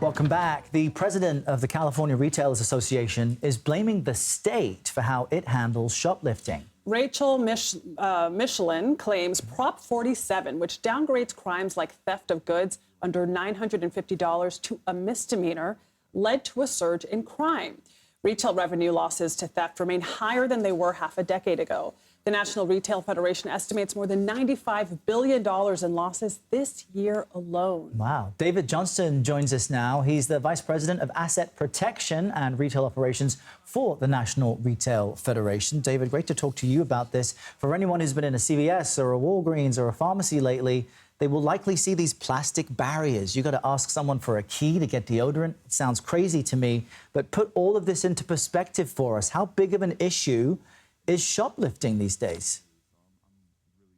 Welcome back. The president of the California Retailers Association is blaming the state for how it handles shoplifting. Rachel Michelin claims Prop 47, which downgrades crimes like theft of goods under $950 to a misdemeanor, led to a surge in crime. Retail revenue losses to theft remain higher than they were half a decade ago. The National Retail Federation estimates more than $95 billion in losses this year alone. Wow. David Johnston joins us now. He's the Vice President of Asset Protection and Retail Operations for the National Retail Federation. David, great to talk to you about this. For anyone who's been in a CVS or a Walgreens or a pharmacy lately, they will likely see these plastic barriers. You got to ask someone for a key to get deodorant. It sounds crazy to me, but put all of this into perspective for us. How big of an issue is shoplifting these days?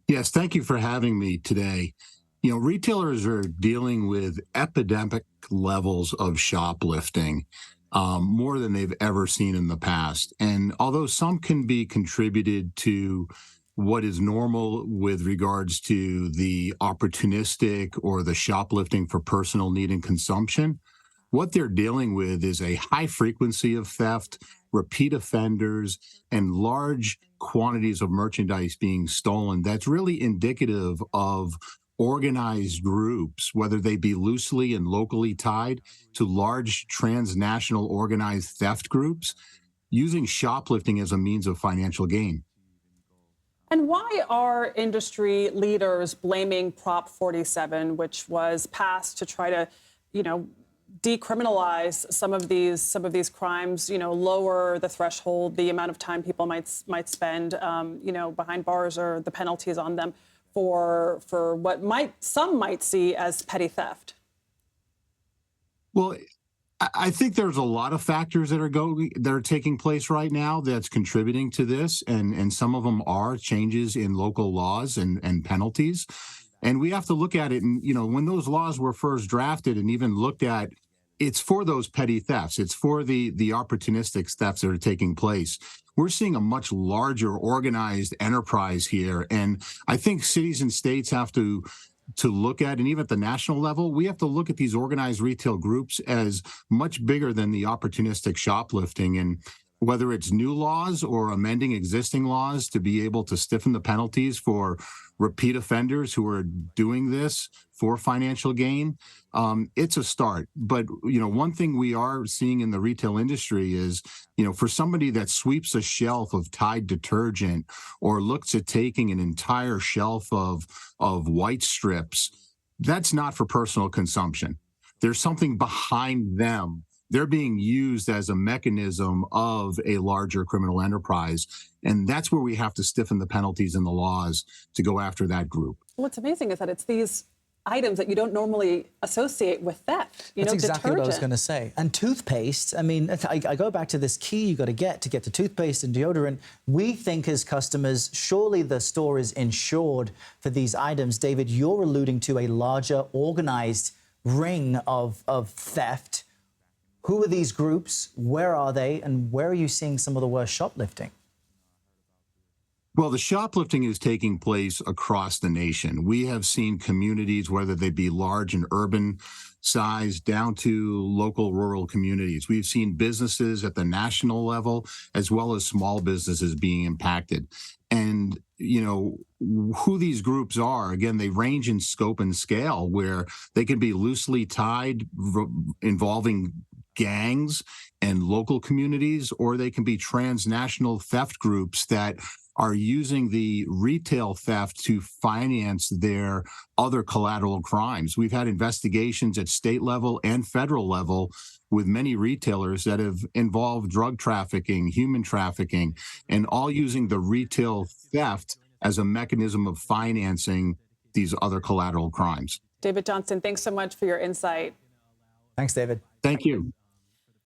Yes, thank you for having me today. You know, retailers are dealing with epidemic levels of shoplifting, more than they've ever seen in the past. And although some can be contributed to what is normal with regards to the opportunistic or the shoplifting for personal need and consumption, what they're dealing with is a high frequency of theft, repeat offenders, and large quantities of merchandise being stolen. That's really indicative of organized groups, whether they be loosely and locally tied to large transnational organized theft groups, using shoplifting as a means of financial gain. And why are industry leaders blaming Prop 47, which was passed to try to, decriminalize some of these crimes, lower the threshold, the amount of time people might spend, behind bars or the penalties on them for what some might see as petty theft? Well, I think there's a lot of factors that are taking place right now that's contributing to this, and some of them are changes in local laws and penalties. And we have to look at it, and when those laws were first drafted and even looked at, it's for those petty thefts. It's for the opportunistic thefts that are taking place. We're seeing a much larger organized enterprise here, and I think cities and states have to look at, and even at the national level, we have to look at these organized retail groups as much bigger than the opportunistic shoplifting. And whether it's new laws or amending existing laws to be able to stiffen the penalties for repeat offenders who are doing this for financial gain, it's a start. But, one thing we are seeing in the retail industry is, for somebody that sweeps a shelf of Tide detergent or looks at taking an entire shelf of white strips, that's not for personal consumption. There's something behind them. They're being used as a mechanism of a larger criminal enterprise. And that's where we have to stiffen the penalties and the laws to go after that group. What's amazing is that it's these items that you don't normally associate with theft. That's exactly detergent. what I was going to say. And toothpaste, I go back to this key you got to get to toothpaste and deodorant. We think as customers, surely the store is insured for these items. David, you're alluding to a larger organized ring of theft. Who are these groups? Where are they? And where are you seeing some of the worst shoplifting? Well, the shoplifting is taking place across the nation. We have seen communities, whether they be large and urban size, down to local rural communities. We've seen businesses at the national level, as well as small businesses being impacted. And, who these groups are, again, they range in scope and scale, where they can be loosely tied, involving gangs and local communities, or they can be transnational theft groups that are using the retail theft to finance their other collateral crimes. We've had investigations at state level and federal level with many retailers that have involved drug trafficking, human trafficking, and all using the retail theft as a mechanism of financing these other collateral crimes. David Johnston, thanks so much for your insight. Thanks, David. Thank you.